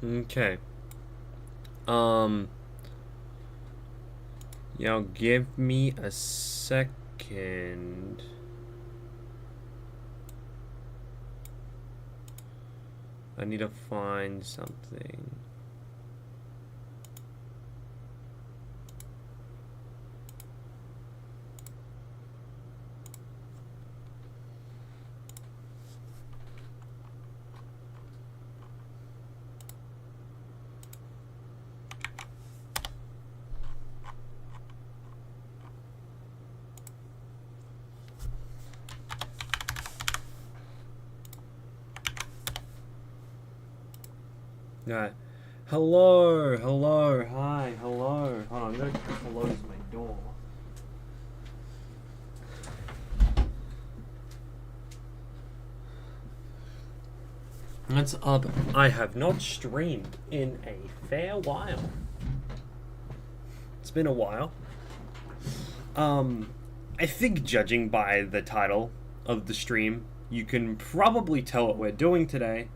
Okay. Yeah, give me a second. I need to find something. Alright. Hello, hello, hi, hello. Hold on, I'm gonna close my door. What's up? I have not streamed in a fair while. It's been a while. I think judging by the title of the stream, you can probably tell what we're doing today,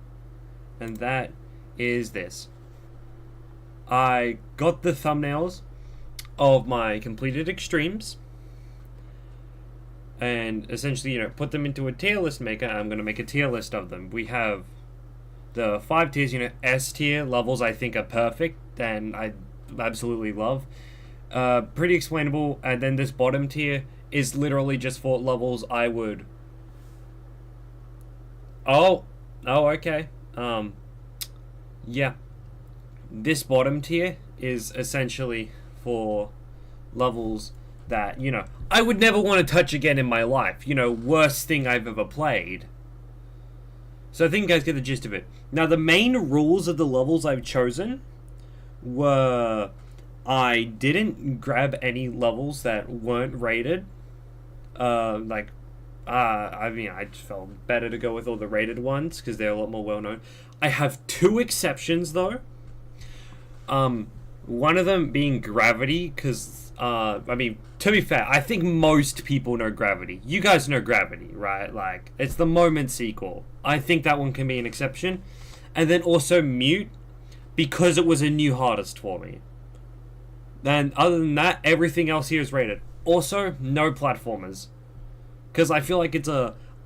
and that is this. I got the thumbnails of my completed extremes and essentially, put them into a tier list maker, and I'm going to make a tier list of them. We have the 5 tiers, S tier levels I think are perfect, and I absolutely love. Pretty explainable, and then this bottom tier is literally just for levels I would... Oh, okay. Yeah. This bottom tier is essentially for levels that, I would never want to touch again in my life. Worst thing I've ever played. So I think you guys get the gist of it. Now, the main rules of the levels I've chosen were... I didn't grab any levels that weren't rated. I just felt better to go with all the rated ones because they're a lot more well known. I have 2 exceptions though. One of them being Gravity, because to be fair, I think most people know Gravity. You guys know Gravity, right? Like, it's the Moment sequel. I think that one can be an exception. And then also Mute, because it was a new hardest for me. Then other than that, everything else here is rated. Also, no platformers, because I feel like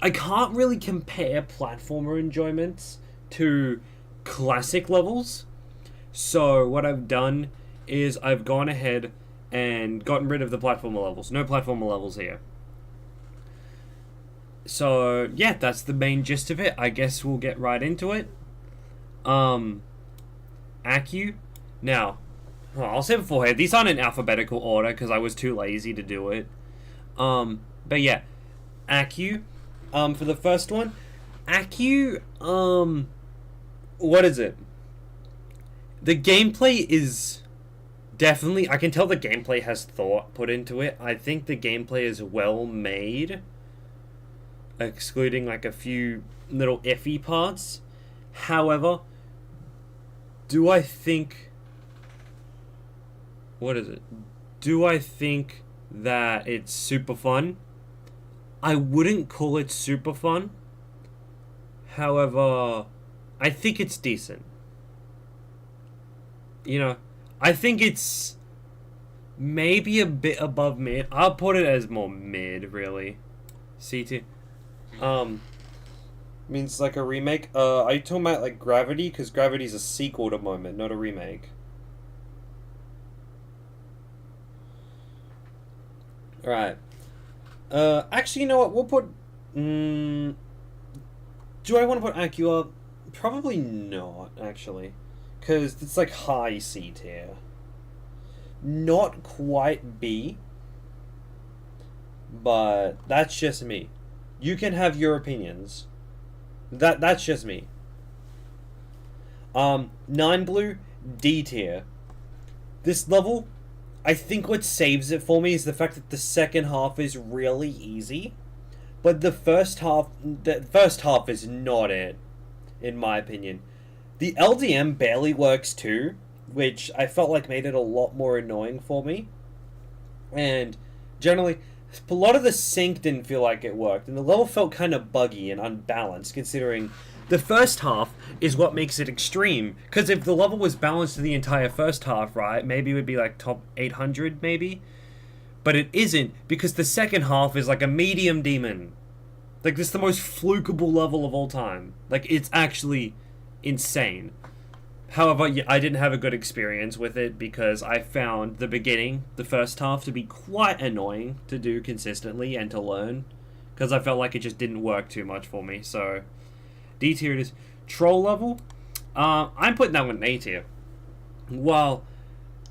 I can't really compare platformer enjoyments to classic levels. So what I've done is I've gone ahead and gotten rid of the platformer levels. No platformer levels here. So yeah, that's the main gist of it. I guess we'll get right into it. Accu. Now, I'll say beforehand, these aren't in alphabetical order because I was too lazy to do it. But yeah, Accu. For the first one, Accu. What is it? The gameplay is definitely... I can tell the gameplay has thought put into it. I think the gameplay is well made, excluding like a few little iffy parts. However, do I think... What is it? Do I think that it's super fun? I wouldn't call it super fun. However, I think it's decent. I think it's maybe a bit above mid. I'll put it as more mid, really. C tier. Means like a remake. Are you talking about like Gravity? Because Gravity's a sequel to Moment, not a remake. Alright. Actually, you know what? We'll put... do I want to put Accu up? Probably not, actually. Because it's like high C tier. Not quite B. But that's just me. You can have your opinions. That's just me. 9 Blue, D tier. This level, I think what saves it for me is the fact that the second half is really easy. But the first half is not it, in my opinion. The LDM barely works too, which I felt like made it a lot more annoying for me. And generally, a lot of the sync didn't feel like it worked, and the level felt kind of buggy and unbalanced, considering The first half is what makes it extreme. Because if the level was balanced to the entire first half, right, maybe it would be like top 800, maybe. But it isn't, because the second half is like a medium demon. Like, this is the most flukeable level of all time. Like, it's actually insane. However, I didn't have a good experience with it because I found the beginning, the first half, to be quite annoying to do consistently and to learn. Because I felt like it just didn't work too much for me, so... D tier it is. Troll level? I'm putting that one in A tier. Well,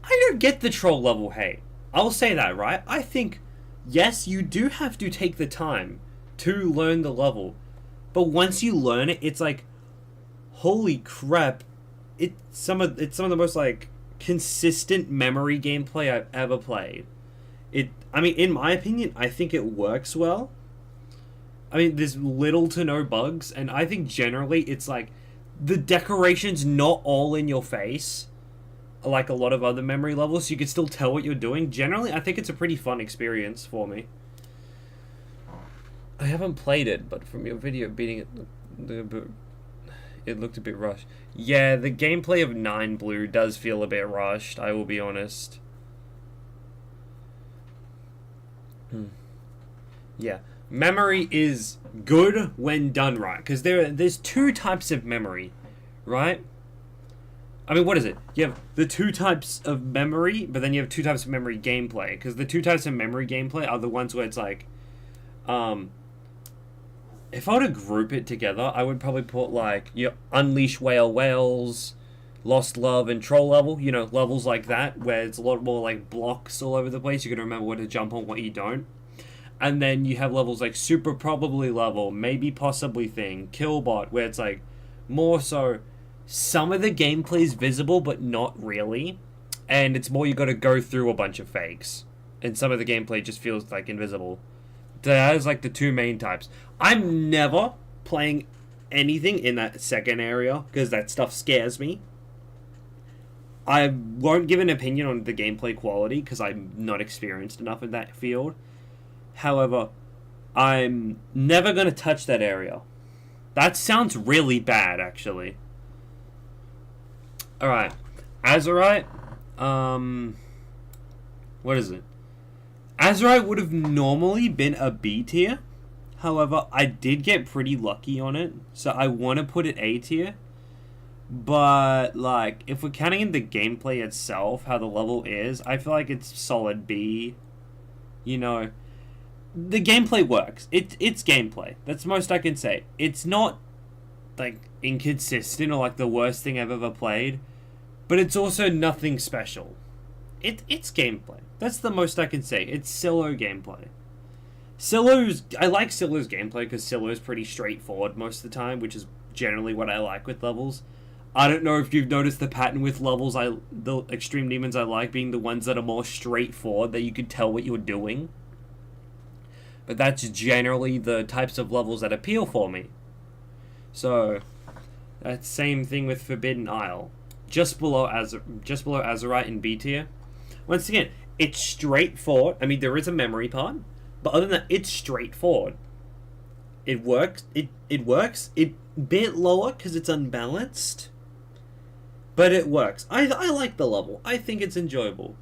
I don't get the troll level hate. I'll say that, right? I think, yes, you do have to take the time to learn the level. But once you learn it, it's like, holy crap. It's some of the most, like, consistent memory gameplay I've ever played. I mean, in my opinion, I think it works well. I mean, there's little to no bugs, and I think generally it's like the decoration's not all in your face, like a lot of other memory levels, so you can still tell what you're doing. Generally, I think it's a pretty fun experience for me. I haven't played it, but from your video beating it looked a bit rushed. Yeah, the gameplay of 9 Blue does feel a bit rushed, I will be honest. Yeah. Memory is good when done right, because there's 2 types of memory, right? I mean, what is it? You have the 2 types of memory, but then you have 2 types of memory gameplay, because the 2 types of memory gameplay are the ones where it's like, if I were to group it together, I would probably put, like, your Unleash Whale Whales, Lost Love, and Troll level, you know, levels like that, where it's a lot more, like, blocks all over the place. You can remember what to jump on, what you don't. And then you have levels like Super Probably Level, Maybe Possibly Thing, Killbot, where it's like more so some of the gameplay is visible, but not really. And it's more you got to go through a bunch of fakes. And some of the gameplay just feels like invisible. That is like the 2 main types. I'm never playing anything in that second area because that stuff scares me. I won't give an opinion on the gameplay quality because I'm not experienced enough in that field. However, I'm never going to touch that area. That sounds really bad, actually. Alright. Azurite. What is it? Azurite would have normally been a B tier. However, I did get pretty lucky on it. So I want to put it A tier. But, like, if we're counting in the gameplay itself, how the level is, I feel like it's solid B. You know... The gameplay works. It's gameplay. That's the most I can say. It's not, like, inconsistent or, like, the worst thing I've ever played. But it's also nothing special. It's gameplay. That's the most I can say. It's Silo gameplay. I like Silo's gameplay because Silo's pretty straightforward most of the time, which is generally what I like with levels. I don't know if you've noticed the pattern with levels. The Extreme Demons I like being the ones that are more straightforward, that you could tell what you're doing. But that's generally the types of levels that appeal for me. So, that same thing with Forbidden Isle. Just below Azurite in B tier. Once again, it's straightforward. I mean, there is a memory part. But other than that, it's straightforward. It works. It works. It's a bit lower because it's unbalanced. But it works. I like the level. I think it's enjoyable.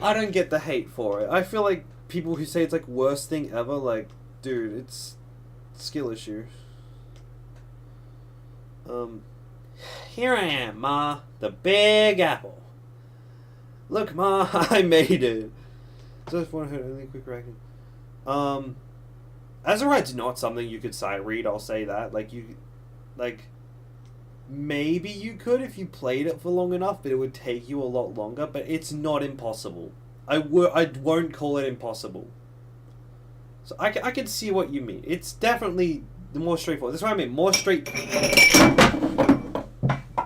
I don't get the hate for it. I feel like people who say it's like worst thing ever, like, dude, it's skill issue. Here I am, Ma, the Big Apple. Look, Ma, I made it. Just want to hit only quick ranking. Azurite's not something you could sight read. I'll say that. Maybe you could if you played it for long enough, but it would take you a lot longer. But it's not impossible. I won't call it impossible. So I can see what you mean. It's definitely the more straightforward. That's what I mean. More straight.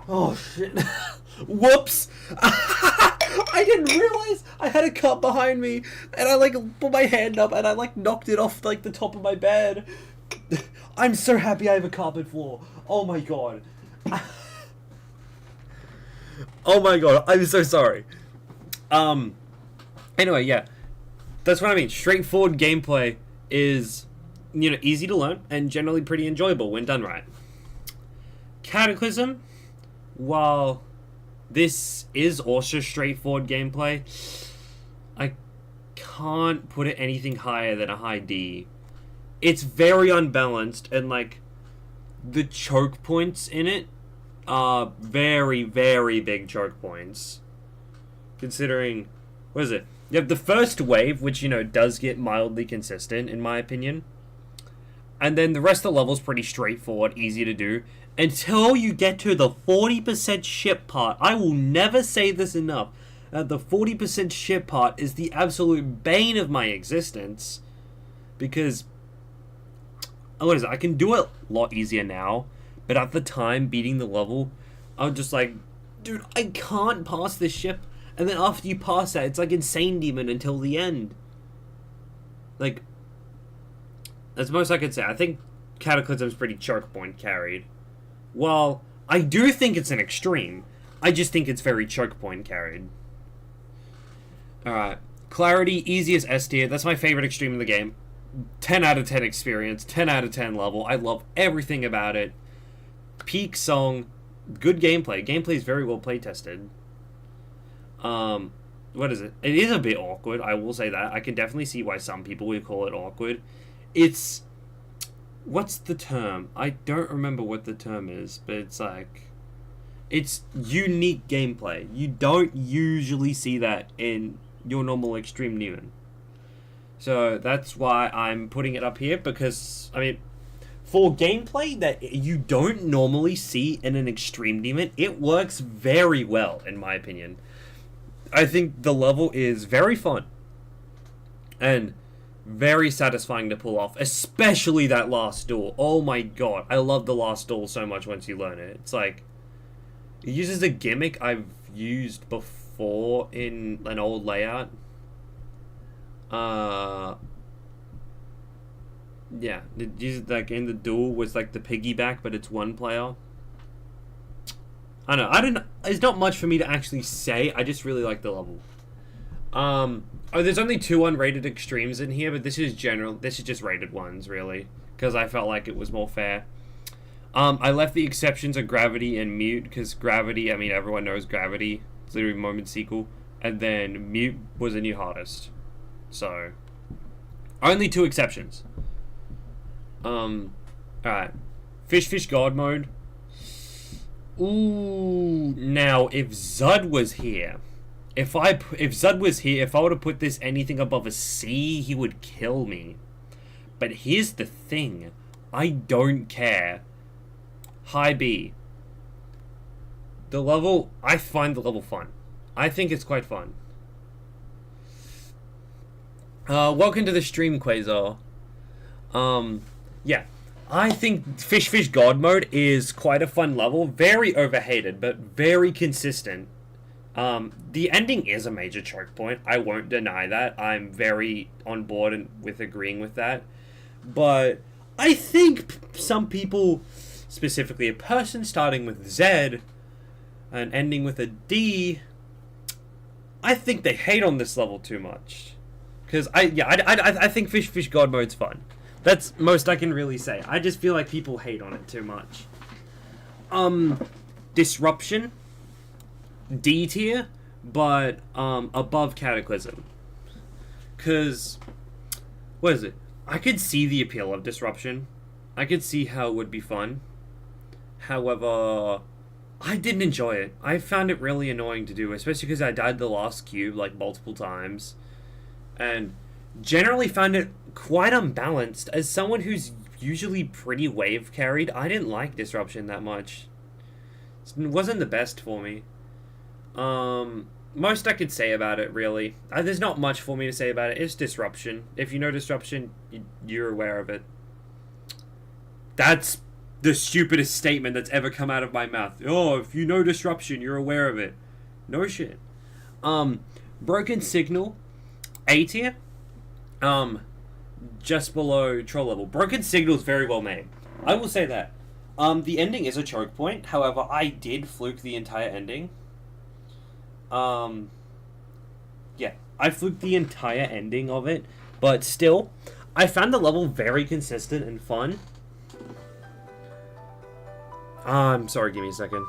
Oh shit! Whoops! I didn't realize I had a cup behind me, and I put my hand up and I knocked it off the top of my bed. I'm so happy I have a carpet floor. Oh my god. Oh my god, I'm so sorry. Anyway, yeah. That's what I mean. Straightforward gameplay is easy to learn and generally pretty enjoyable when done right. Cataclysm, while this is also straightforward gameplay, I can't put it anything higher than a high D. It's very unbalanced, and like the choke points in it are very, very big choke points. Considering, what is it? You have the first wave, which, does get mildly consistent, in my opinion. And then the rest of the level's pretty straightforward, easy to do. Until you get to the 40% ship part. I will never say this enough. The 40% ship part is the absolute bane of my existence. Because, what is it? I can do it a lot easier now. But at the time, beating the level, I'm just like, dude, I can't pass this ship. And then after you pass that, it's like Insane Demon until the end. Like, that's most I could say. I think Cataclysm's pretty choke point carried. While I do think it's an extreme, I just think it's very choke point carried. Alright. Clarity, easiest S tier. That's my favorite extreme in the game. 10 out of 10 experience, 10 out of 10 level. I love everything about it. Peak song, good gameplay. Gameplay is very well play tested. What is it? It is a bit awkward, I will say that. I can definitely see why some people would call it awkward. It's... What's the term? I don't remember what the term is, but it's like... It's unique gameplay. You don't usually see that in your normal Extreme Demon. So that's why I'm putting it up here, because, I mean, for gameplay that you don't normally see in an Extreme Demon, it works very well, in my opinion. I think the level is very fun and very satisfying to pull off, especially that last duel. Oh my god, I love the last duel so much once you learn it. It's like, it uses a gimmick I've used before in an old layout. Yeah, it uses like in the duel was like the piggyback, but it's one player. I don't know. It's not much for me to actually say. I just really like the level. There's only 2 unrated extremes in here, but this is general. This is just rated ones, really, because I felt like it was more fair. I left the exceptions of Gravity and Mute, because Gravity, I mean, everyone knows Gravity. It's literally Moment Sequel. And then Mute was a new hardest. So, only 2 exceptions. Alright. Fish God mode. Ooh, now if Zud was here, if Zud was here, if I were to put this anything above a C, he would kill me. But here's the thing, I don't care. High B. The level, I find the level fun. I think it's quite fun. Welcome to the stream, Quasar. Yeah. I think Fish God mode is quite a fun level. Very overhated, but very consistent. The ending is a major choke point. I won't deny that. I'm very on board and with agreeing with that. But I think some people, specifically a person starting with Z and ending with a D, I think they hate on this level too much. Because I think Fish God mode's fun. That's most I can really say. I just feel like people hate on it too much. Disruption, D tier, but above Cataclysm. Cause what is it? I could see the appeal of Disruption. I could see how it would be fun. However, I didn't enjoy it. I found it really annoying to do, especially because I died the last cube like multiple times. And generally found it quite unbalanced. As someone who's usually pretty wave carried, I didn't like Disruption that much. It wasn't the best for me. Most I could say about it, really. There's not much for me to say about it. It's Disruption. If you know Disruption, you're aware of it. That's the stupidest statement that's ever come out of my mouth. Oh, if you know Disruption, you're aware of it. No shit. Broken Signal, A tier. Just below Troll level. Broken Signal is very well made. I will say that. The ending is a choke point. However, I did fluke the entire ending. Yeah, I fluked the entire ending of it. But still, I found the level very consistent and fun. I'm sorry, give me a second.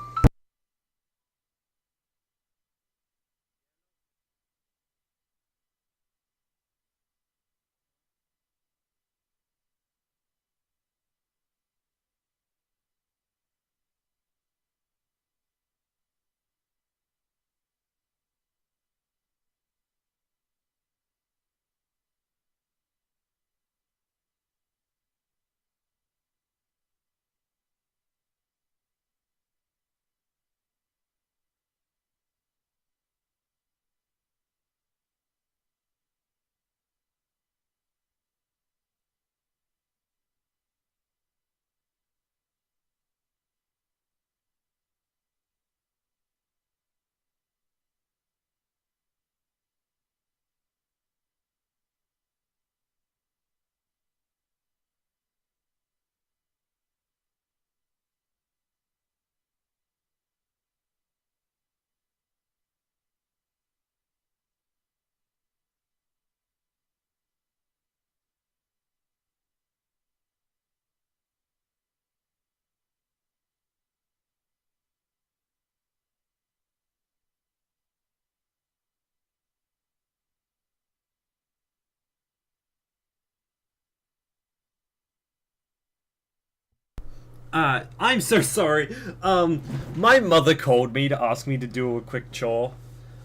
I'm so sorry. My mother called me to ask me to do a quick chore.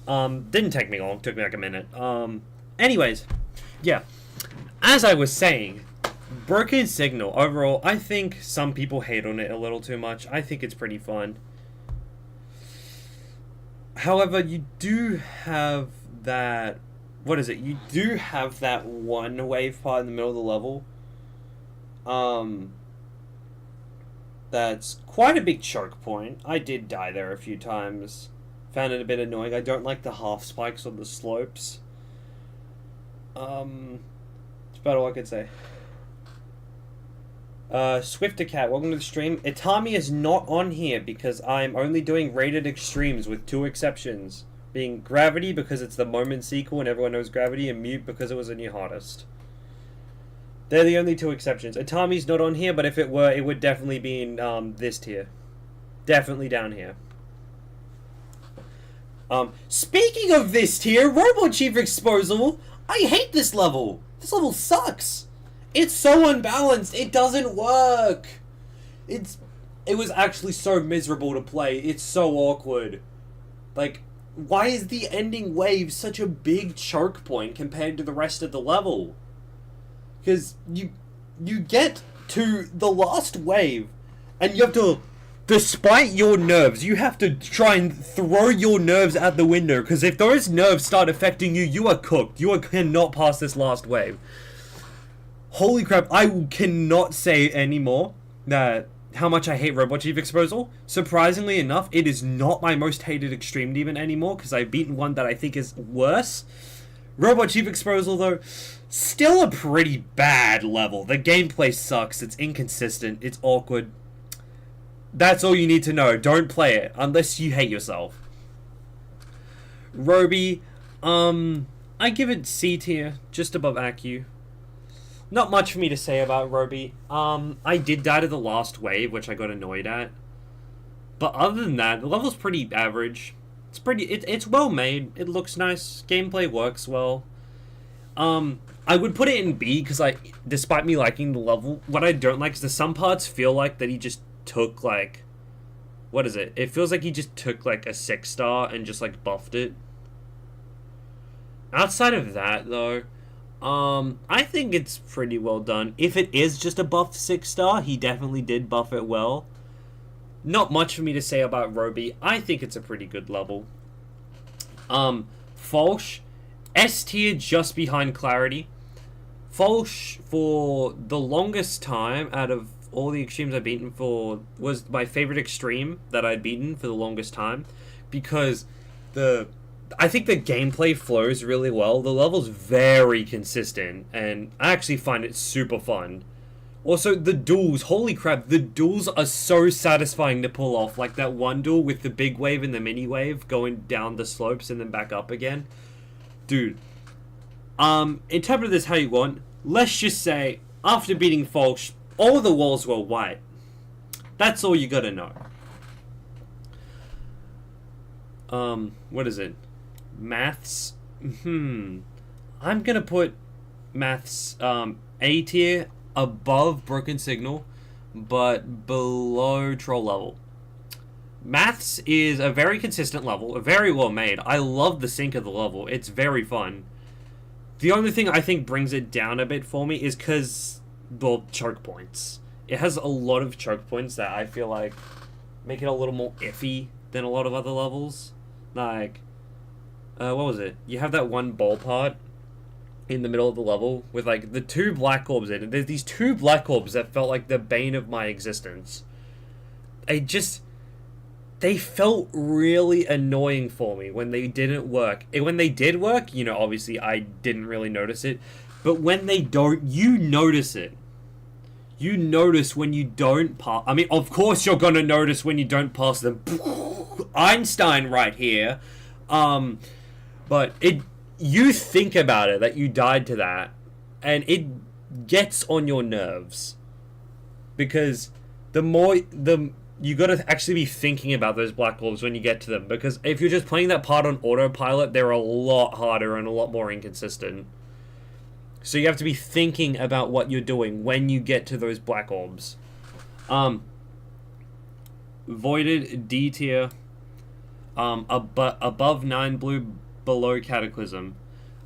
Didn't take me long, took me like a minute. Anyways, yeah. As I was saying, Broken Signal, overall, I think some people hate on it a little too much. I think it's pretty fun. However, you do have that. What is it? You do have that one wave part in the middle of the level. Um, that's quite a big choke point. I did die there a few times. Found it a bit annoying. I don't like the half spikes on the slopes. It's about all I could say. Swifter Cat, welcome to the stream. Itami is not on here because I'm only doing rated extremes with two exceptions. Being Gravity because it's the moment sequel and everyone knows Gravity, and Mute because it was a new hardest. They're the only two exceptions. Itami's not on here, but if it were, it would definitely be in this tier. Definitely down here. Speaking of this tier, Robot Chief Exposal, I hate this level. This level sucks. It's so unbalanced. It doesn't work. It was actually so miserable to play. It's so awkward. Like, why is the ending wave such a big choke point compared to the rest of the level? Because you get to the last wave, and you have to, despite your nerves, you have to try and throw your nerves out the window, because if those nerves start affecting you, you are cooked. You cannot pass this last wave. Holy crap, I cannot say anymore that how much I hate Robot Chief Exposal. Surprisingly enough, it is not my most hated Extreme Demon anymore, because I've beaten one that I think is worse. Robot Chief Exposal, though, still a pretty bad level. The gameplay sucks, it's inconsistent, it's awkward. That's all you need to know. Don't play it, unless you hate yourself. Roby, I give it C tier, just above Accu. Not much for me to say about Roby. I did die to the last wave, which I got annoyed at. But other than that, the level's pretty average. It's well made. It looks nice. Gameplay works well. I would put it in B because despite me liking the level, what I don't like is that some parts feel like that he just took like, what is it? It feels like he just took like a 6-star and just like buffed it. Outside of that, though, I think it's pretty well done. If it is just a buffed 6-star, he definitely did buff it well. Not much for me to say about Roby. I think it's a pretty good level. Falsh, S tier just behind Clarity. Falsh, for the longest time, out of all the extremes I've beaten for, was my favorite extreme that I'd beaten for the longest time. Because I think the gameplay flows really well. The level's very consistent, and I actually find it super fun. Also, the duels, holy crap, the duels are so satisfying to pull off. Like that one duel with the big wave and the mini wave going down the slopes and then back up again. Dude, interpret this how you want. let's just say, after beating Falch, all the walls were white. That's all you gotta know. What is it? Maths? I'm gonna put Maths, A tier, above Broken Signal, but below Troll level. Maths is a very consistent level, very well made. I love the sync of the level. It's very fun. The only thing I think brings it down a bit for me is because, well, choke points. It has a lot of choke points that I feel like make it a little more iffy than a lot of other levels. Like, what was it? You have that one ball part in the middle of the level with, like, the two black orbs in it. There's these two black orbs that felt like the bane of my existence. They felt really annoying for me when they didn't work. And when they did work, you know, obviously I didn't really notice it. But when they don't, you notice it. You notice when you don't pass. I mean, of course you're going to notice when you don't pass them. Einstein right here. But you think about it, that you died to that. And it gets on your nerves. Because you gotta actually be thinking about those black orbs when you get to them, because if you're just playing that part on autopilot, they're a lot harder and a lot more inconsistent. So you have to be thinking about what you're doing when you get to those black orbs. Voided, D tier. Above 9 blue, below Cataclysm.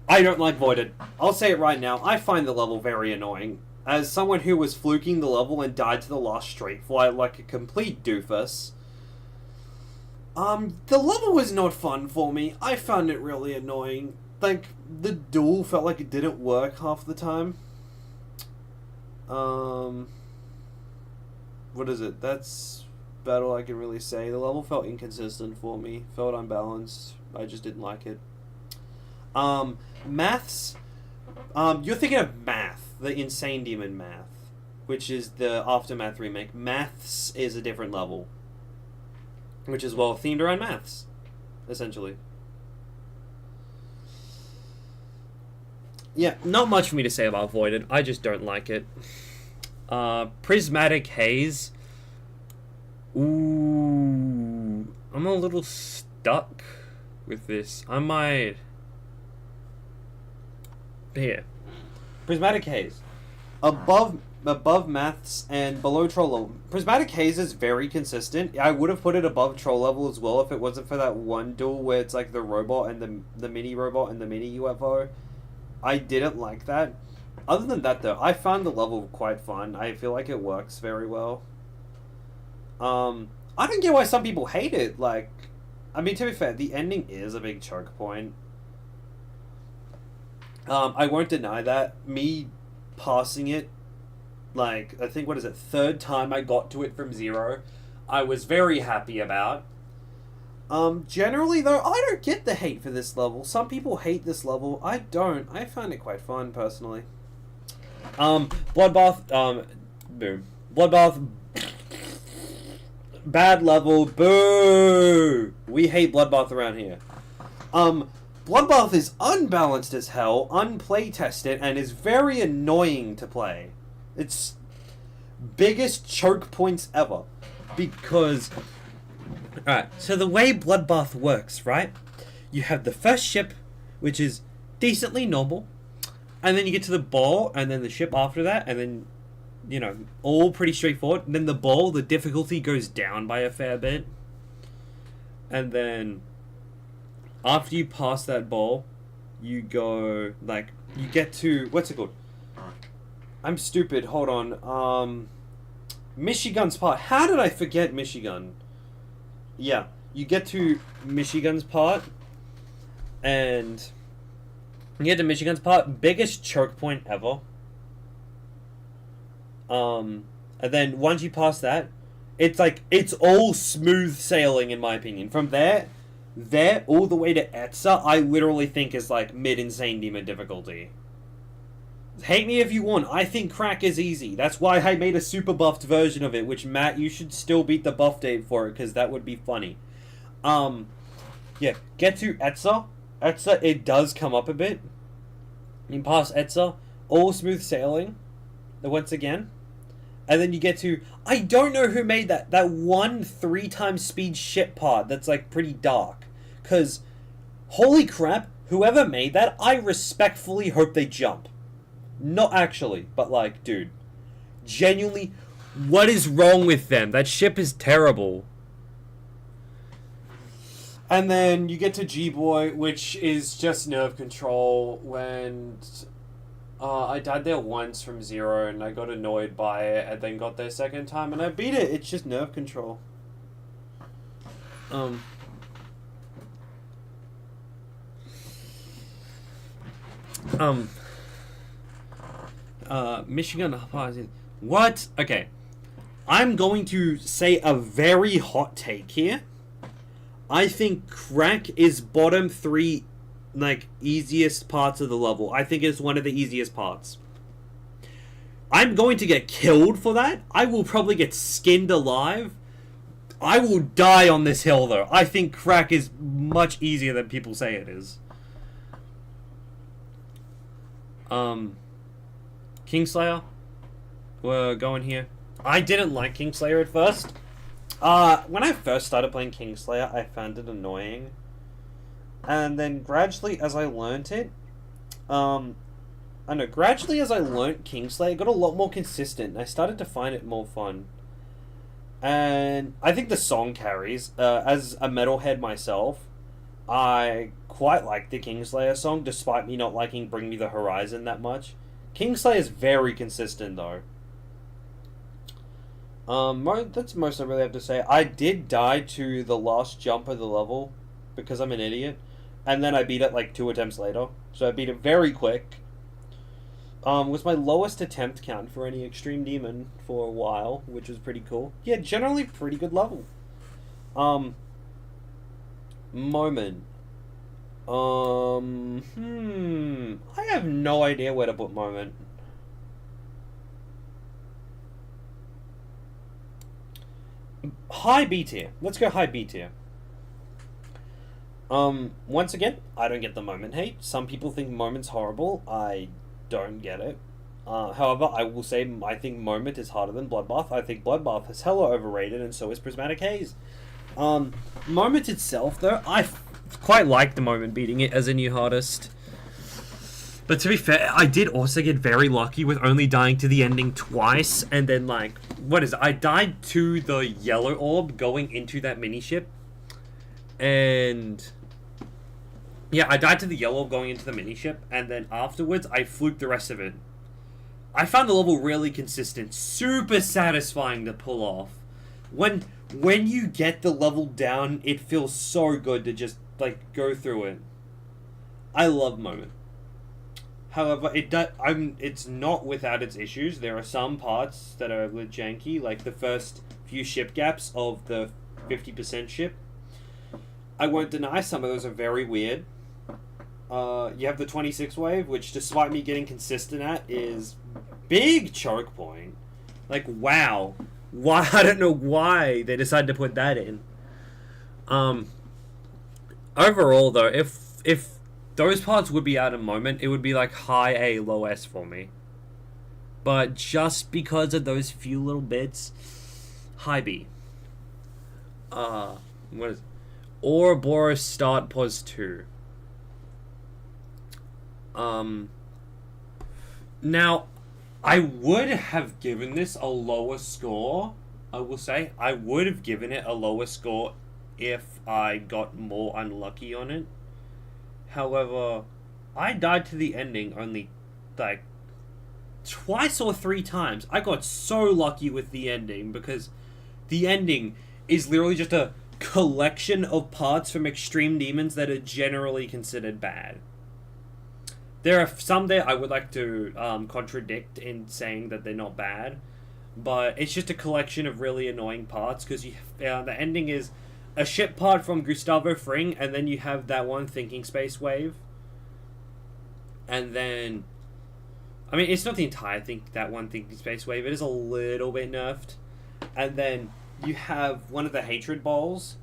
I don't like Voided. I'll say it right now. I find the level very annoying. As someone who was fluking the level and died to the last street flight like a complete doofus, the level was not fun for me. I found it really annoying. Like, the duel felt like it didn't work half the time. What is it? That's about all I can really say. The level felt inconsistent for me. Felt unbalanced. I just didn't like it. Maths. You're thinking of Math. The Insane Demon Math, which is the Aftermath remake. Maths is a different level, which is, well, themed around maths, essentially. Yeah, not much for me to say about Voided. I just don't like it. Prismatic Haze. Ooh, I'm a little stuck with this. I might... Here. Prismatic Haze. Above Maths and below Troll level. Prismatic Haze is very consistent. I would have put it above Troll level as well if it wasn't for that one duel where it's like the robot and the mini robot and the mini UFO. I didn't like that. Other than that, though, I found the level quite fun. I feel like it works very well. I don't get why some people hate it. Like, I mean, to be fair, the ending is a big choke point. I won't deny that. Me passing it, like, I think, what is it, third time I got to it from 0, I was very happy about. Generally, though, I don't get the hate for this level. Some people hate this level. I don't. I find it quite fun, personally. Bloodbath, boom. Bloodbath, bad level, boo! We hate Bloodbath around here. Bloodbath is unbalanced as hell, unplay-tested, and is very annoying to play. It's biggest choke points ever. Because... Alright, so the way Bloodbath works, right? You have the first ship, which is decently normal, and then you get to the ball, and then the ship after that, and then, you know, all pretty straightforward. And then the ball, the difficulty goes down by a fair bit. And then... after you pass that ball, you go, like, you get to, what's it called? I'm stupid, hold on. Michigan's part. How did I forget Michigan? Yeah, you get to Michigan's part, and you get to Michigan's part, biggest choke point ever. And then once you pass that, it's like, it's all smooth sailing in my opinion. From there all the way to Etza, I literally think is like mid-Insane Demon difficulty. Hate me if you want, I think Crack is easy. That's why I made a super buffed version of it, which, Matt, you should still beat the buff date for it, because that would be funny. Yeah, get to Etza. Etza, it does come up a bit. You pass Etza, all smooth sailing, once again. And then you get to, I don't know who made that one 3 times speed ship pod that's like pretty dark. Because, holy crap, whoever made that, I respectfully hope they jump. Not actually, but like, dude. Genuinely, what is wrong with them? That ship is terrible. And then you get to G-Boy, which is just nerve control. When I died there once from 0 and I got annoyed by it and then got there second time and I beat it. It's just nerve control. Michigan. What? Okay. I'm going to say a very hot take here. I think Crack is bottom 3, like, easiest parts of the level. I think it's one of the easiest parts. I'm going to get killed for that. I will probably get skinned alive. I will die on this hill, though. I think Crack is much easier than people say it is. Kingslayer. We're going here. I didn't like Kingslayer at first. When I first started playing Kingslayer, I found it annoying. And then gradually, as I learnt it, gradually as I learnt Kingslayer, it got a lot more consistent. I started to find it more fun. And I think the song carries. As a metalhead myself, I quite like the Kingslayer song, despite me not liking Bring Me the Horizon that much. Kingslayer is very consistent, though. That's most I really have to say. I did die to the last jump of the level, because I'm an idiot. And then I beat it like 2 attempts later. So I beat it very quick. Was my lowest attempt count for any Extreme Demon for a while, which was pretty cool. Yeah, generally pretty good level. Moment. I have no idea where to put Moment. High B tier. Let's go high B tier. Once again, I don't get the Moment hate. Some people think Moment's horrible. I don't get it. However, I will say I think Moment is harder than Bloodbath. I think Bloodbath is hella overrated, and so is Prismatic Haze. Moment itself, though, I quite like the Moment beating it as a new hardest. But to be fair, I did also get very lucky with only dying to the ending twice, and then, like, what is it? I died to the yellow orb going into that mini-ship, and yeah, I died to the yellow orb going into the mini-ship, and then afterwards, I fluked the rest of it. I found the level really consistent, super satisfying to pull off. When you get the level down, it feels so good to just, like, go through it. I love Moment. However, it's not without its issues. There are some parts that are a bit janky, like the first few ship gaps of the 50% ship. I won't deny some of those are very weird. You have the 26 wave, which despite me getting consistent at, is big choke point. Like, wow. Why? I don't know why they decided to put that in. Overall, though, if those parts would be out of Moment, it would be like high A, low S for me. But just because of those few little bits, high B. What is it? Ouroboros Start Pos 2. Now, I would have given this a lower score, I will say. I would have given it a lower score if I got more unlucky on it. However, I died to the ending only, like, twice or 3 times. I got so lucky with the ending, because the ending is literally just a collection of parts from Extreme Demons that are generally considered bad. There are some there I would like to contradict in saying that they're not bad, but it's just a collection of really annoying parts, because the ending is a ship part from Gustavo Fring, and then you have that one Thinking Space wave. And then, I mean, it's not the entire that one Thinking Space wave. It is a little bit nerfed. And then you have one of the Hatred Balls.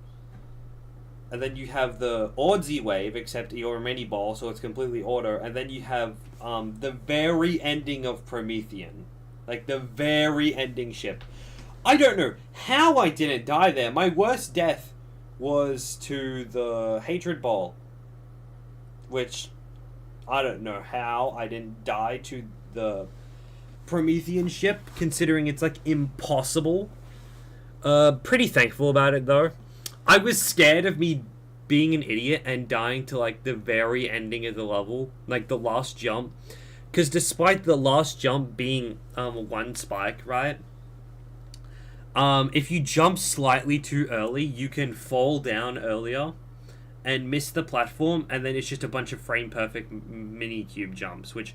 and then you have the Ordsy wave, except you're a mini ball, so it's completely order, and then you have the very ending of Promethean, like the very ending ship. I don't know how I didn't die there. My worst death was to the Hatred Ball, which I don't know how I didn't die to the Promethean ship, considering it's like impossible. Pretty thankful about it though. I was scared of me being an idiot and dying to like the very ending of the level, like the last jump, because despite the last jump being one spike, right? If you jump slightly too early, you can fall down earlier and miss the platform, and then it's just a bunch of frame perfect mini cube jumps, which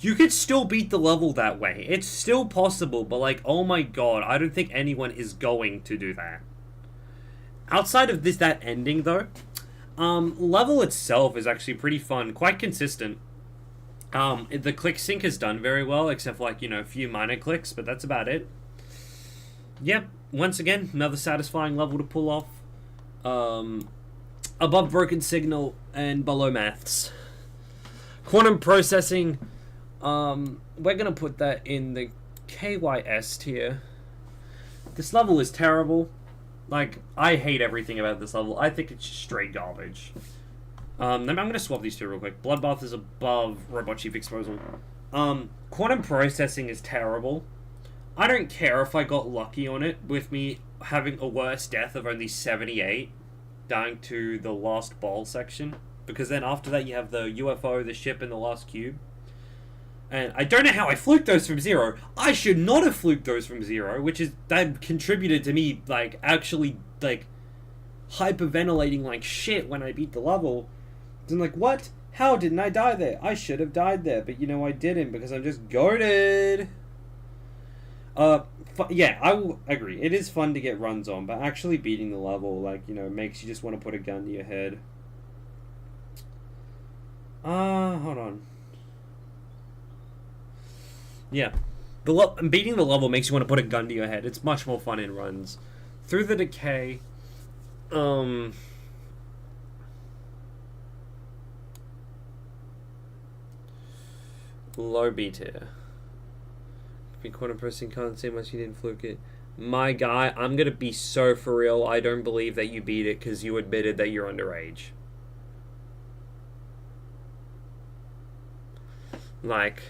you could still beat the level that way. It's still possible, but like, oh my god, I don't think anyone is going to do that. Outside of that ending though, level itself is actually pretty fun, quite consistent. The click sync is done very well, except for like, you know, a few minor clicks, but that's about it. Yep, once again, another satisfying level to pull off. Above Broken Signal and below Maths. Quantum Processing, we're gonna put that in the KYS tier. This level is terrible. Like, I hate everything about this level. I think it's straight garbage. I'm gonna swap these two real quick. Bloodbath is above Robot Chief Exposal. Quantum Processing is terrible. I don't care if I got lucky on it, with me having a worse death of only 78, dying to the last ball section, because then after that you have the UFO, the ship, and the last cube. And I don't know how I fluked those from zero. I should not have fluked those from zero, which is, that contributed to me, like, actually, like, hyperventilating like shit when I beat the level. I'm like, what? How didn't I die there? I should have died there, but you know I didn't, because I'm just goated. Yeah, I will agree. It is fun to get runs on, but actually beating the level, like, you know, makes you just want to put a gun to your head. Hold on. Yeah. Beating the level makes you want to put a gun to your head. It's much more fun in runs. Through the Decay, low B tier. Quantum Pressing can't say much, you didn't fluke it. My guy, I'm gonna be so for real. I don't believe that you beat it because you admitted that you're underage. Like,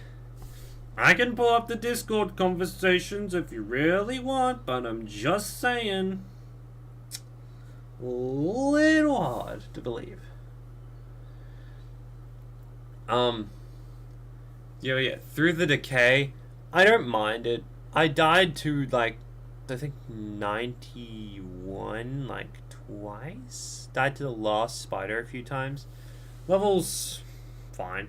I can pull up the Discord conversations if you really want, but I'm just saying. Little hard to believe. Yeah, Through the Decay, I don't mind it. I died to, like, I think 91, like, twice? Died to the last spider a few times. Level's fine.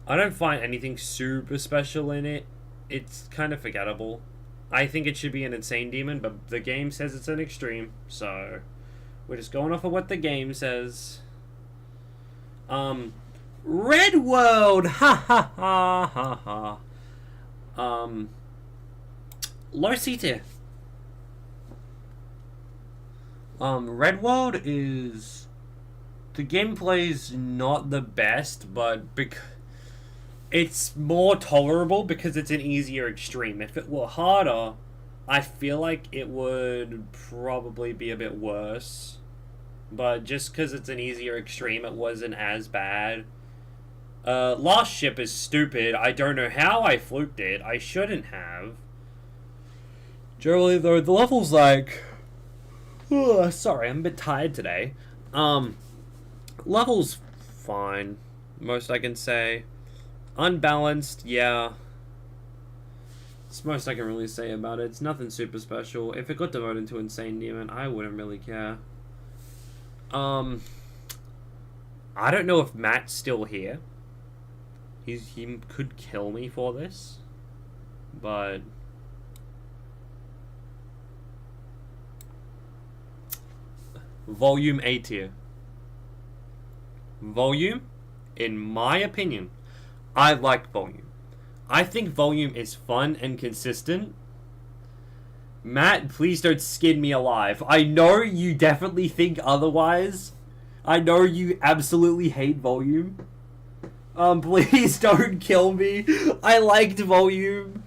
I don't find anything super special in it. It's kind of forgettable. I think it should be an Insane Demon, but the game says it's an extreme, so we're just going off of what the game says. Red World! Ha ha ha ha ha. Low C tier. Red World is... the gameplay's not the best, but it's more tolerable because it's an easier extreme. If it were harder, I feel like it would probably be a bit worse. But just because it's an easier extreme, it wasn't as bad. Last Ship is stupid. I don't know how I fluked it. I shouldn't have. Generally, though, the level's like... sorry, I'm a bit tired today. Level's fine. Most I can say. Unbalanced, yeah. It's most I can really say about it. It's nothing super special. If it got devoted into Insane Demon, I wouldn't really care. I don't know if Matt's still here. He could kill me for this. But... Volume A tier. Volume, in my opinion, I like Volume. I think Volume is fun and consistent. Matt, please don't skin me alive. I know you definitely think otherwise. I know you absolutely hate volume. Please don't kill me. I liked volume.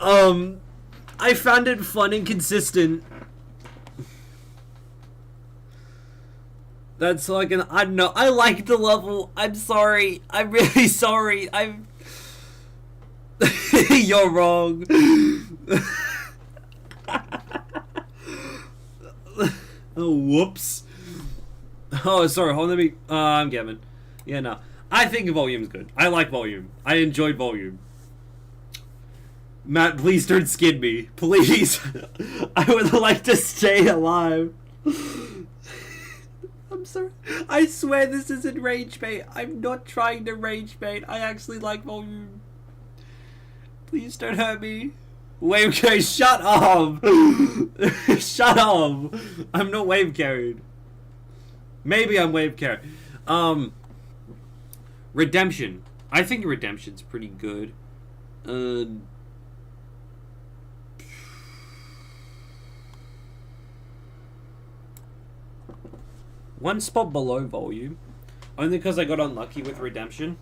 I found it fun and consistent. That's like an, I don't know, I liked the level. I'm sorry. I'm really sorry. You're wrong. Oh, whoops. Oh, sorry, hold on me. I'm Gavin. Yeah, no. I think volume's good. I like volume. I enjoyed volume. Matt, please don't skin me. Please. I would like to stay alive. I'm sorry. I swear this isn't rage bait. I'm not trying to rage bait. I actually like volume. Please don't hurt me. Wave carry, shut up! Shut up! I'm not wave carried. Maybe I'm wave carried. Redemption. I think Redemption's pretty good. One spot below volume. Only because I got unlucky with Redemption.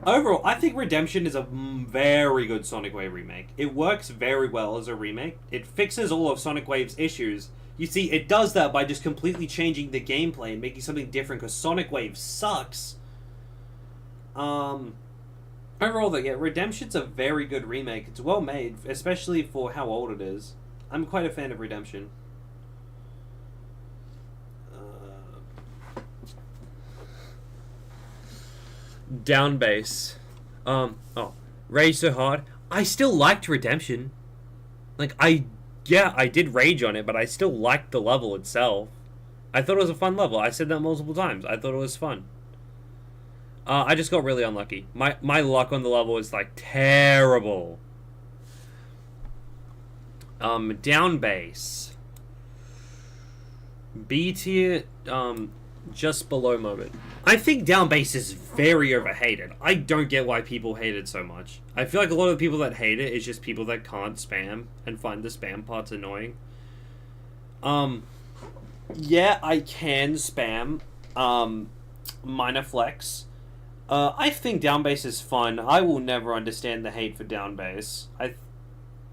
Overall, I think Redemption is a very good Sonic Wave remake. It works very well as a remake. It fixes all of Sonic Wave's issues. You see, it does that by just completely changing the gameplay and making something different, because Sonic Wave sucks. Overall, though, yeah, Redemption's a very good remake. It's well made, especially for how old it is. I'm quite a fan of Redemption. Down bass. Rage so hard. I still liked Redemption. Like, I did rage on it, but I still liked the level itself. I thought it was a fun level. I said that multiple times. I thought it was fun. I just got really unlucky. My luck on the level is, like, terrible. Down bass. B tier, just below moment. I think down bass is very overhated. I don't get why people hate it so much. I feel like a lot of the people that hate it is just people that can't spam and find the spam parts annoying. Yeah, I can spam. Minor flex. I think down bass is fun. I will never understand the hate for down bass. I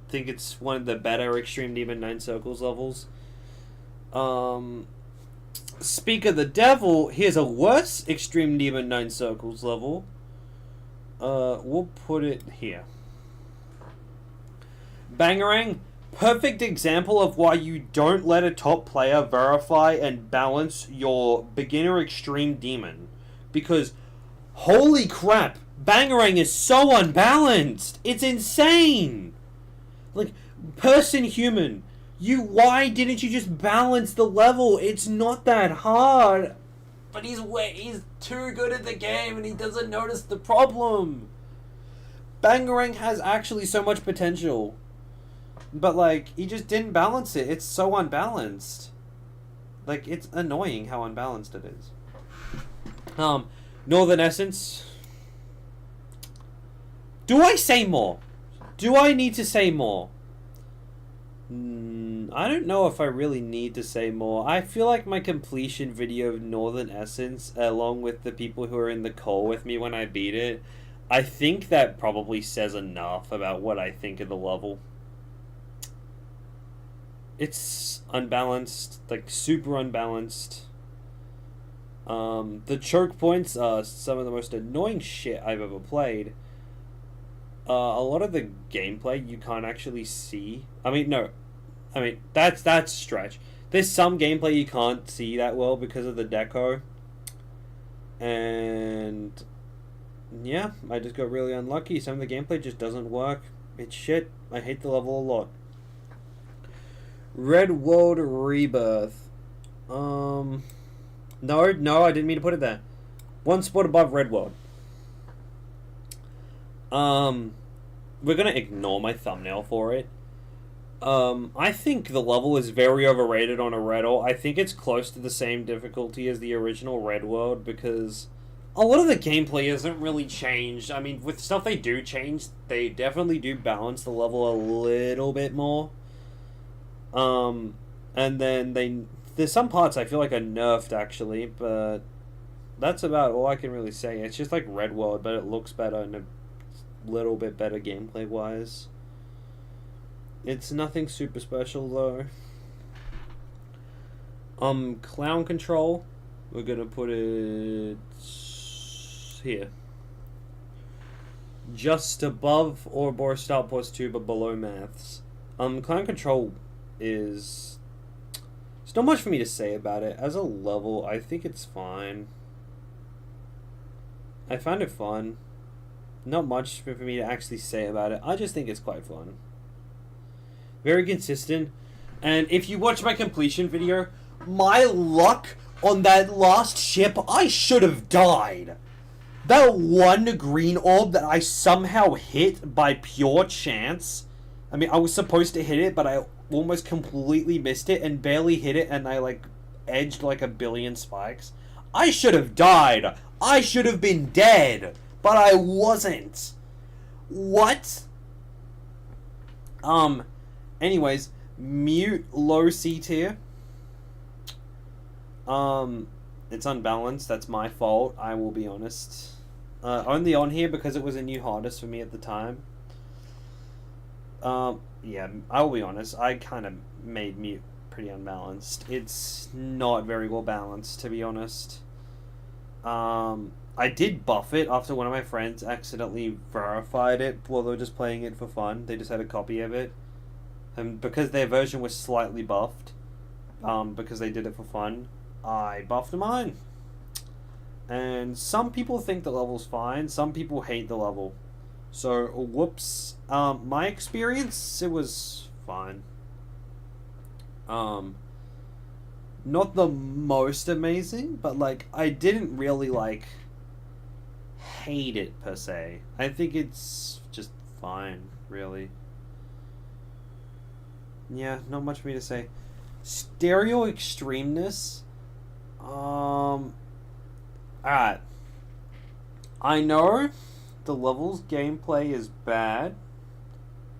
think it's one of the better Extreme Demon 9 Circles levels. Speak of the Devil, here's a worse Extreme Demon 9 Circles level. We'll put it here. Bangarang, perfect example of why you don't let a top player verify and balance your beginner Extreme Demon. Because, holy crap, Bangarang is so unbalanced! It's insane! Like, person human, why didn't you just balance the level? It's not that hard. But he's too good at the game and he doesn't notice the problem. Bangarang has actually so much potential. But, like, he just didn't balance it. It's so unbalanced. Like, it's annoying how unbalanced it is. Northern Essence. Do I say more? Do I need to say more? I don't know if I really need to say more. I feel like my completion video of Northern Essence, along with the people who are in the call with me when I beat it, I think that probably says enough about what I think of the level. It's unbalanced, like super unbalanced. The choke points are some of the most annoying shit I've ever played. A lot of the gameplay you can't actually see. That's stretch. There's some gameplay you can't see that well because of the deco. And yeah, I just got really unlucky. Some of the gameplay just doesn't work. It's shit. I hate the level a lot. Red World Rebirth. No, I didn't mean to put it there. One spot above Red World. We're gonna ignore my thumbnail for it. I think the level is very overrated on a Reddle. I think it's close to the same difficulty as the original Red World because a lot of the gameplay isn't really changed. I mean, with stuff they do change, they definitely do balance the level a little bit more. And then there's some parts I feel like are nerfed actually, but that's about all I can really say. It's just like Red World, but it looks better and a little bit better gameplay wise. It's nothing super special though. Clown control, we're gonna put it here. Just above Ouroboros Start Pause 2, but below Maths. Clown control is... There's not much for me to say about it. As a level, I think it's fine. I find it fun. Not much for me to actually say about it. I just think it's quite fun. Very consistent. And if you watch my completion video, my luck on that last ship, I should have died. That one green orb that I somehow hit by pure chance. I mean, I was supposed to hit it, but I almost completely missed it and barely hit it, and I, like, edged like a billion spikes. I should have died. I should have been dead, but I wasn't. What? Anyways, mute low C tier. It's unbalanced. That's my fault. I will be honest. Only on here because it was a new hardest for me at the time. Yeah, I will be honest. I kind of made mute pretty unbalanced. It's not very well balanced, to be honest. I did buff it after one of my friends accidentally verified it while they were just playing it for fun. They just had a copy of it. And because their version was slightly buffed, because they did it for fun, I buffed mine. And some people think the level's fine, some people hate the level. So, whoops. My experience, it was fine. Not the most amazing, but, like, I didn't really, like, hate it, per se. I think it's just fine, really. Yeah, not much for me to say. Stereo extremeness. Alright. I know the level's gameplay is bad.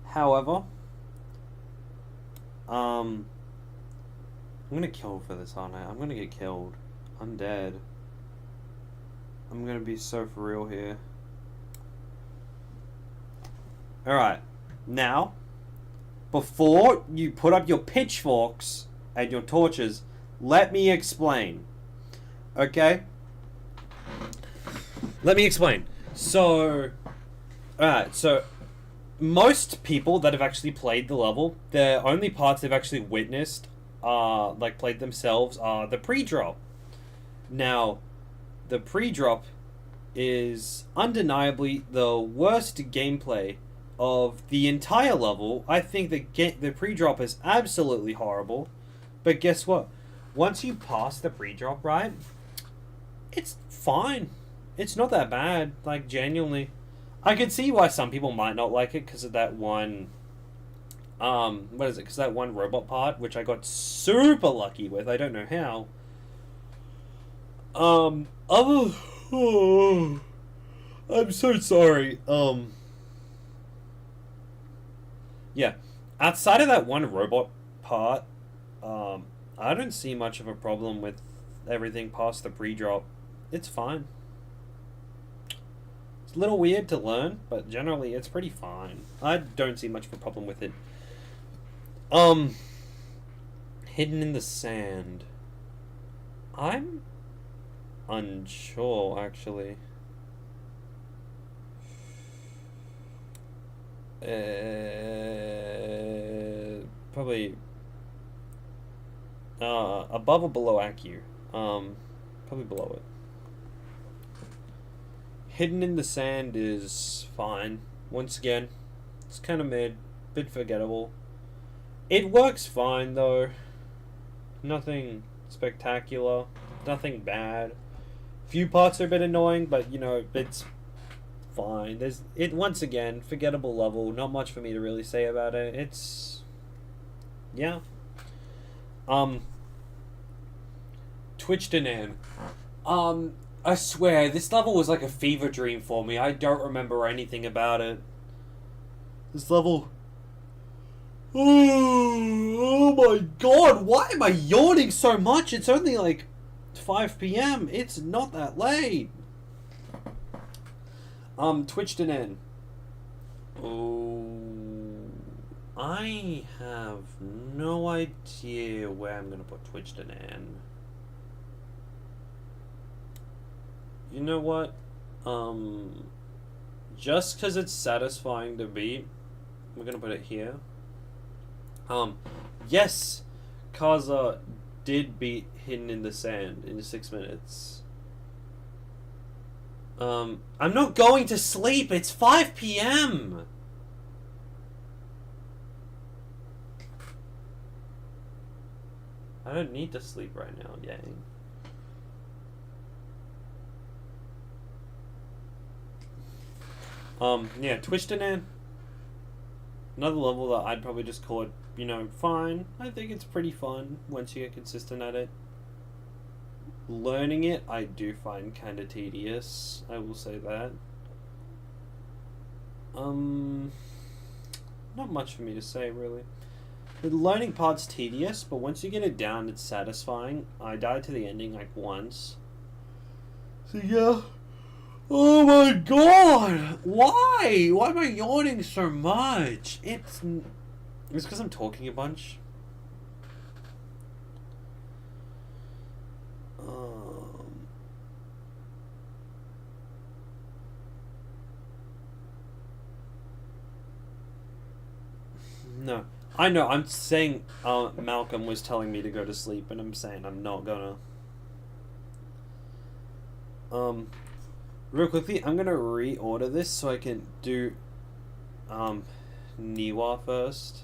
However, I'm gonna kill for this, aren't I? I'm gonna get killed. I'm dead. I'm gonna be so for real here. Alright. Now, before you put up your pitchforks and your torches, let me explain. Okay? Let me explain. So, alright, so most people that have actually played the level, the only parts they've actually witnessed, like played themselves, are the pre-drop. Now, the pre-drop is undeniably the worst gameplay of the entire level. I think the pre-drop is absolutely horrible. But guess what? Once you pass the pre-drop, right, it's fine. It's not that bad, like, genuinely. I could see why some people might not like it because of that one, what is it? Because that one robot part, which I got super lucky with. I don't know how. I'm so sorry. Yeah. Outside of that one robot part, I don't see much of a problem with everything past the pre-drop. It's fine. It's a little weird to learn, but generally it's pretty fine. I don't see much of a problem with it. Hidden in the sand. I'm unsure, actually. Probably above or below ACU. Probably below it. Hidden in the sand is fine. Once again, it's kind of mid, bit forgettable. It works fine though. Nothing spectacular, nothing bad. Few parts are a bit annoying, but you know, it's fine. Once again, forgettable level, not much for me to really say about it. It's, yeah. Twitch Danan. I swear, this level was like a fever dream for me. I don't remember anything about it. This level... Oh my god, why am I yawning so much? It's only like 5 p.m. It's not that late. Twitch to Nan. Oh, I have no idea where I'm gonna put Twitch to Nan. You know what? Just because it's satisfying to beat, we're gonna put it here. Yes, Kaza did beat Hidden in the Sand in 6 minutes. I'm not going to sleep. It's 5 p.m. I don't need to sleep right now, gang. Yeah, Twitch to Nan. Another level that I'd probably just call it, you know, fine. I think it's pretty fun once you get consistent at it. Learning it, I do find kind of tedious. I will say that. Not much for me to say, really. The learning part's tedious, but once you get it down, it's satisfying. I died to the ending, like, once. So, yeah. Oh my god! Why? Why am I yawning so much? It's because I'm talking a bunch. No. I know, I'm saying Malcolm was telling me to go to sleep, and I'm saying I'm not gonna. Real quickly, I'm gonna reorder this so I can do Niwa first.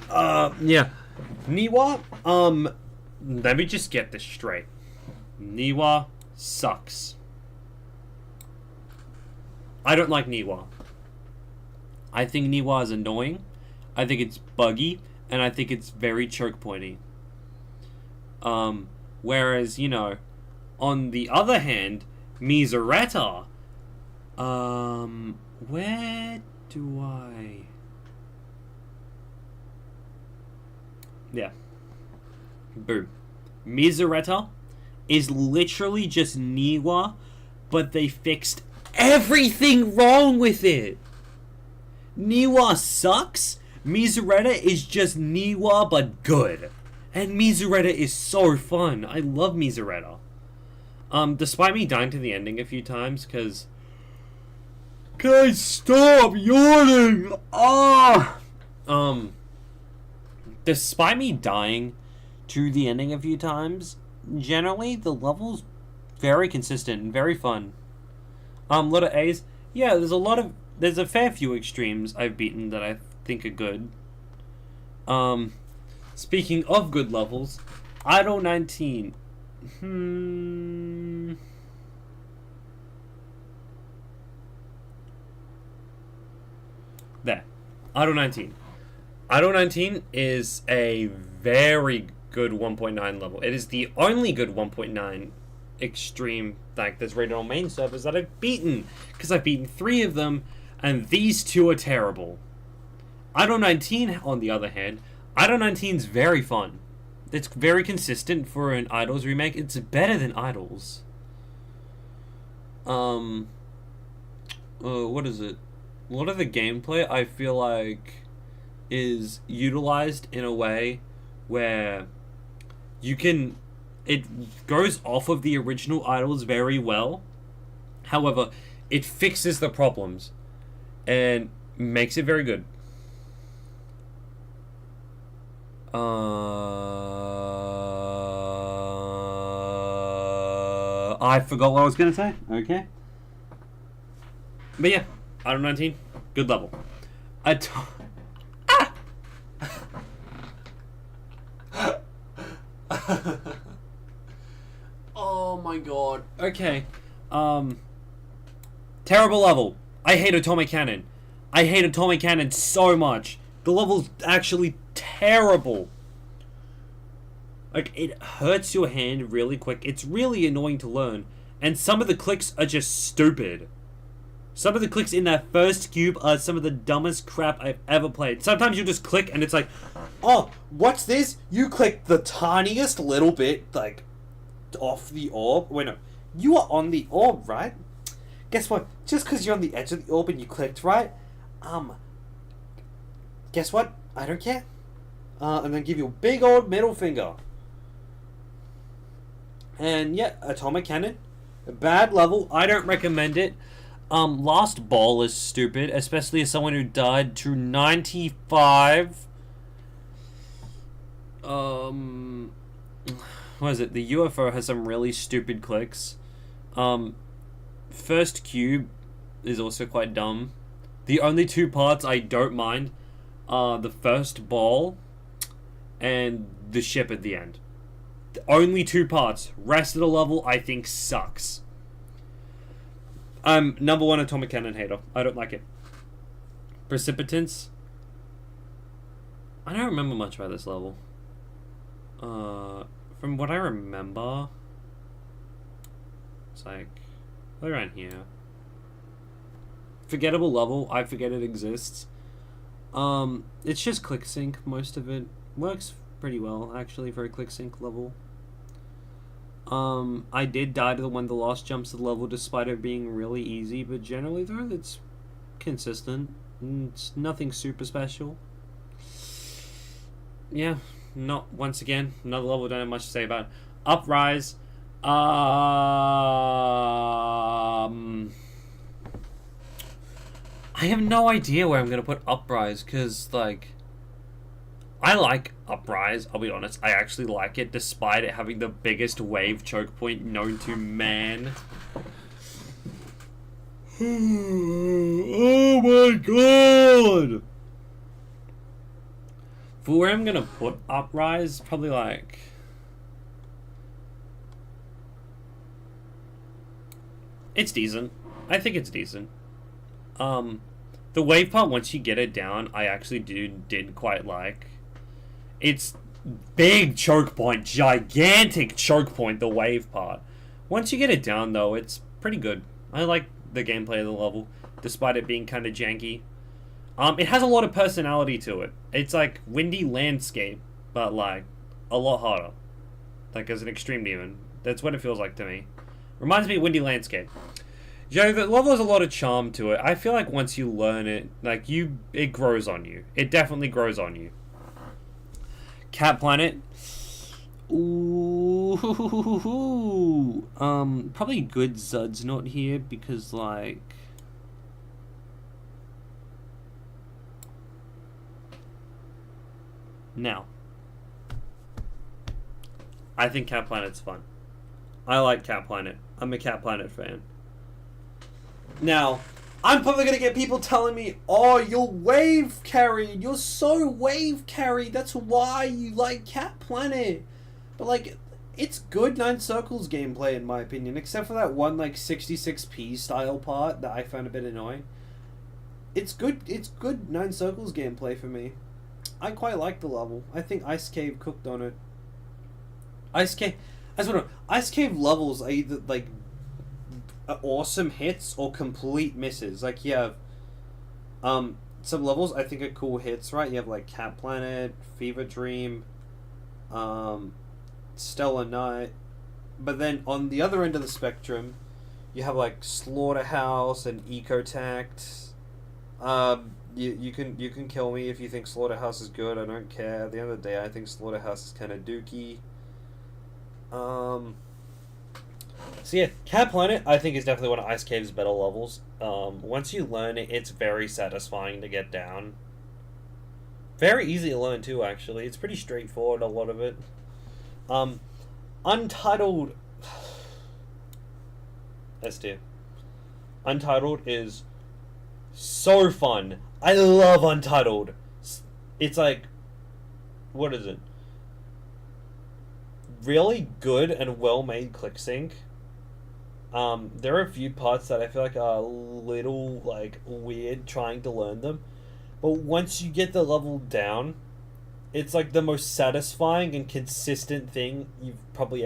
Yeah. Niwa, let me just get this straight. Niwa sucks. I don't like Niwa. I think Niwa is annoying. I think it's buggy, and I think it's very choke pointy. Whereas, you know, on the other hand, Miseretta. Where do I? Yeah. Boom. Miseretta is literally just Niwa, but they fixed everything wrong with it. Niwa sucks. Miseretta is just Niwa, but good. And Miseretta is so fun. I love Miseretta. Despite me dying to the ending a few times, because... Can I stop yawning? Ah! Despite me dying to the ending a few times, generally, the level's very consistent and very fun. Lot of A's. Yeah, there's a fair few extremes I've beaten that I think are good. Speaking of good levels, Idol 19. There. Idol 19. Idol 19 is a very good 1.9 level. It is the only good 1.9 extreme that's rated on main servers that I've beaten. Because I've beaten 3 of them, and these 2 are terrible. Idol 19, on the other hand, Idol 19 is very fun. It's very consistent for an Idols remake. It's better than Idols. What is it? A lot of the gameplay, I feel like, is utilized in a way where you can... It goes off of the original Idols very well. However, it fixes the problems and makes it very good. I forgot what I was going to say. Okay. But yeah, Idol 19, good level. Oh my god. Okay. Terrible level. I hate Atomic Cannon. I hate Atomic Cannon so much. The level's actually terrible. Like, it hurts your hand really quick. It's really annoying to learn. And some of the clicks are just stupid. Some of the clicks in that first cube are some of the dumbest crap I've ever played. Sometimes you just click and it's like, oh, what's this? You click the tiniest little bit, like, off the orb. Wait, no. You are on the orb, right? Guess what? Just because you're on the edge of the orb and you clicked, right? Guess what? I don't care. I'm going to give you a big old middle finger. And yeah, Atomic Cannon. A bad level. I don't recommend it. Lost Ball is stupid, especially as someone who died to 95. What is it? The UFO has some really stupid clicks. First cube is also quite dumb. The only two parts I don't mind are the first ball and the ship at the end. The only two parts. Rest of the level I think sucks. I'm number one Atomic Cannon hater. I don't like it. Precipitants. I don't remember much about this level. From what I remember, it's like around here. Forgettable level. I forget it exists. It's just click sync. Most of it works pretty well actually for a click sync level. I did die to the one the last jumps of the level despite it being really easy, but generally though it's consistent. It's nothing super special. Yeah, not once again another level don't have much to say about it. Uprise. I have no idea where I'm gonna put Uprise, because like I like Uprise, I'll be honest. I actually like it despite it having the biggest wave choke point known to man. Oh my god! For where I'm gonna put Uprise, probably like it's decent. I think it's decent. The wave part, once you get it down, I actually did quite like. It's big choke point, gigantic choke point, the wave part. Once you get it down, though, it's pretty good. I like the gameplay of the level, despite it being kind of janky. It has a lot of personality to it. It's like Windy Landscape, but like a lot harder. Like as an extreme demon. That's what it feels like to me. Reminds me of Windy Landscape. Joe, the level has a lot of charm to it. I feel like once you learn it, like it grows on you. It definitely grows on you. Cat Planet. Ooh. Probably good Zud's not here because like now. I think Cat Planet's fun. I like Cat Planet. I'm a Cat Planet fan. Now, I'm probably going to get people telling me, oh, you're wave carried. You're so wave carried. That's why you like Cat Planet. But, like, it's good Nine Circles gameplay, in my opinion. Except for that one, like, 66p style part that I found a bit annoying. It's good Nine Circles gameplay for me. I quite like the level. I think Ice Cave cooked on it. Ice Cave levels are either, like, awesome hits or complete misses. Like you have some levels I think are cool hits, right? You have like Cat Planet, Fever Dream, Stellar Night, but then on the other end of the spectrum you have like Slaughterhouse and Ecotact. You can kill me if you think Slaughterhouse is good. I don't care. At the end of the day I think Slaughterhouse is kind of dookie. So yeah, Cat Planet I think is definitely one of Ice Cave's better levels. Once you learn it, it's very satisfying to get down. Very easy to learn too, actually. It's pretty straightforward, a lot of it. Untitled S tier. Untitled is so fun. I love Untitled. It's like, what is it? Really good and well-made click sync. There are a few parts that I feel like are a little like weird trying to learn them, but once you get the level down, it's like the most satisfying and consistent thing you'll probably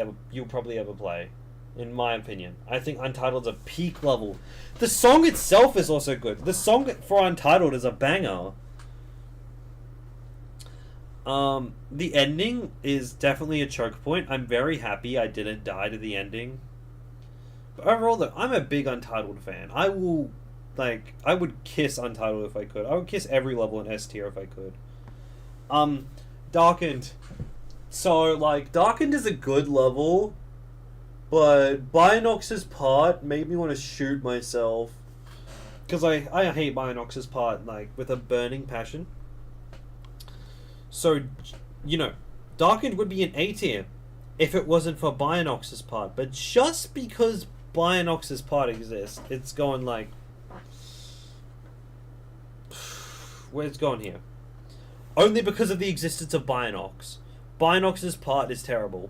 ever play. in my opinion. I think Untitled's a peak level. The song itself is also good. The song for Untitled is a banger. The ending is definitely a choke point. I'm very happy I didn't die to the ending. But overall, though, I'm a big Untitled fan. I would kiss Untitled if I could. I would kiss every level in S tier if I could. Darkened. So, Darkened is a good level, but Bionox's part made me want to shoot myself. Because I hate Bionox's part, with a burning passion. So, Darkened would be an A tier if it wasn't for Bionox's part. But just because Bionox's part exists, it's going where's it going here? Only because of the existence of Bionox. Bionox's part is terrible.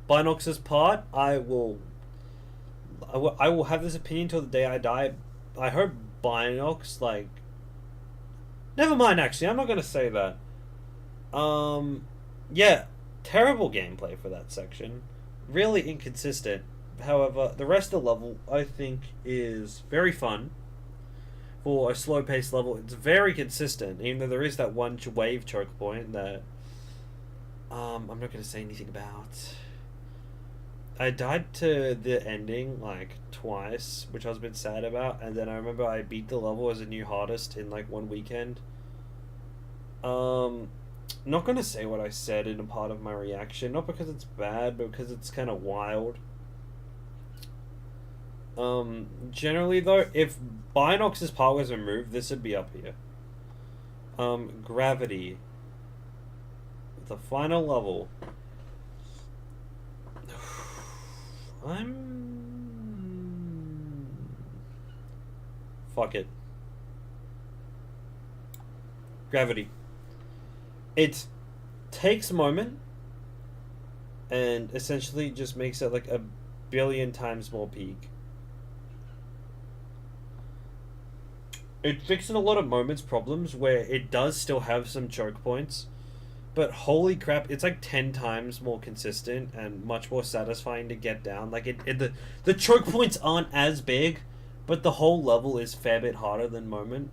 Bionox's part, I will have this opinion till the day I die. I hope Bionox, never mind, actually, I'm not going to say that. Yeah, terrible gameplay for that section. Really inconsistent. However, the rest of the level, I think, is very fun. For a slow-paced level, it's very consistent, even though there is that one wave choke point that I'm not going to say anything about. I died to the ending, twice, which I was a bit sad about, and then I remember I beat the level as a new hardest in, one weekend. Not going to say what I said in a part of my reaction, not because it's bad, but because it's kind of wild. Generally though, if Bionox's part was removed, this would be up here. Gravity. The final level. Fuck it. Gravity. It takes a moment and essentially just makes it a billion times more peak. It fixes a lot of Moment's problems where it does still have some choke points, but holy crap, it's 10 times more consistent and much more satisfying to get down. The choke points aren't as big, but the whole level is a fair bit harder than Moment.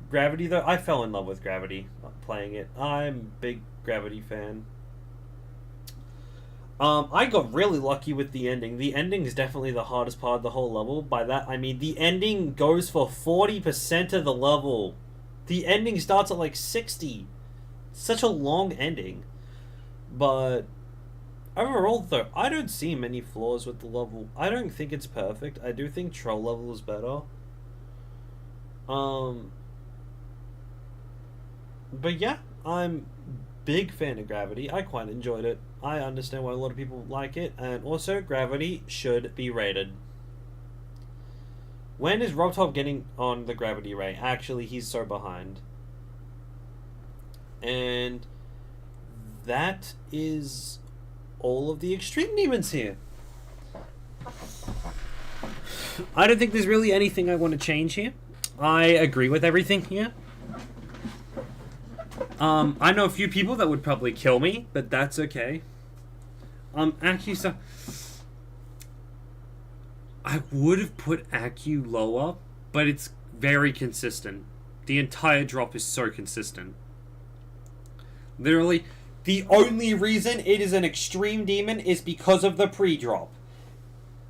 Gravity, though, I fell in love with Gravity playing it. I'm a big Gravity fan. I got really lucky with the ending. The ending is definitely the hardest part of the whole level. By that, I mean the ending goes for 40% of the level. The ending starts at 60. Such a long ending. But overall, though, I don't see many flaws with the level. I don't think it's perfect. I do think Troll level is better. But yeah, I'm big fan of Gravity. I quite enjoyed it. I understand why a lot of people like it, and also Gravity should be rated. When is RobTop getting on the Gravity rate? Actually, he's so behind. And that is all of the extreme demons here. I don't think there's really anything I want to change here. I agree with everything here. I know a few people that would probably kill me, but that's okay. Accu, I would have put Accu lower, but it's very consistent. The entire drop is so consistent. Literally, the only reason it is an extreme demon is because of the pre-drop.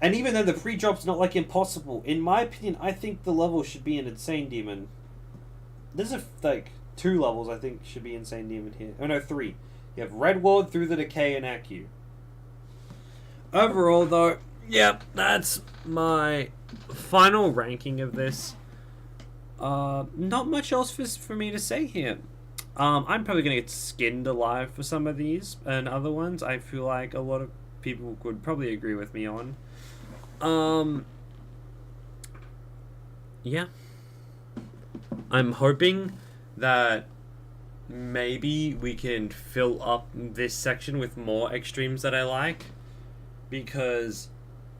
And even though the pre-drop's not impossible, in my opinion, I think the level should be an insane demon. There's 2 levels I think should be insane demon here. Oh no, 3. You have Red Ward, Through the Decay, and Accu. Overall though, yep, that's my final ranking of this. Not much else for me to say here. I'm probably going to get skinned alive for some of these, and other ones I feel like a lot of people would probably agree with me on. Yeah. I'm hoping that maybe we can fill up this section with more extremes that I like, because,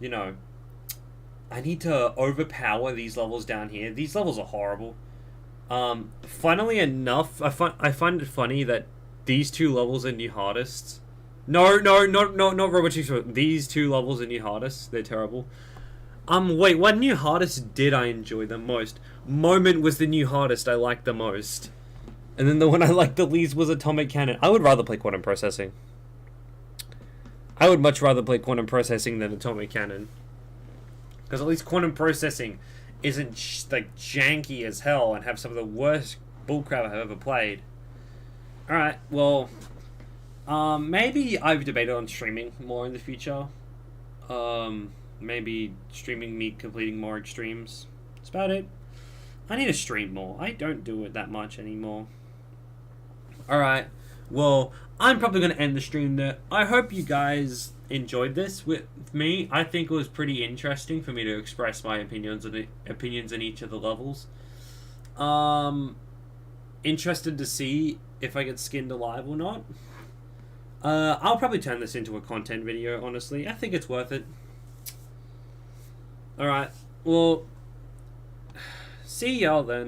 I need to overpower these levels down here. These levels are horrible. Funnily enough, I find it funny that these 2 levels are new hardest. No, no, not Robot Chiefs. These two levels are new hardest. They're terrible. Wait, what new hardest did I enjoy the most? Moment was the new hardest I liked the most. And then the one I liked the least was Atomic Cannon. I would rather play Quantum Processing. I would much rather play Quantum Processing than Atomic Cannon. Because at least Quantum Processing isn't like janky as hell and have some of the worst bullcrap I've ever played. Alright, well, maybe I've debated on streaming more in the future. Maybe streaming me completing more extremes. That's about it. I need to stream more. I don't do it that much anymore. Alright, well, I'm probably going to end the stream there. I hope you guys enjoyed this with me. I think it was pretty interesting for me to express my opinions in each of the levels. Interested to see if I get skinned alive or not. I'll probably turn this into a content video, honestly. I think it's worth it. Alright, well, see y'all then.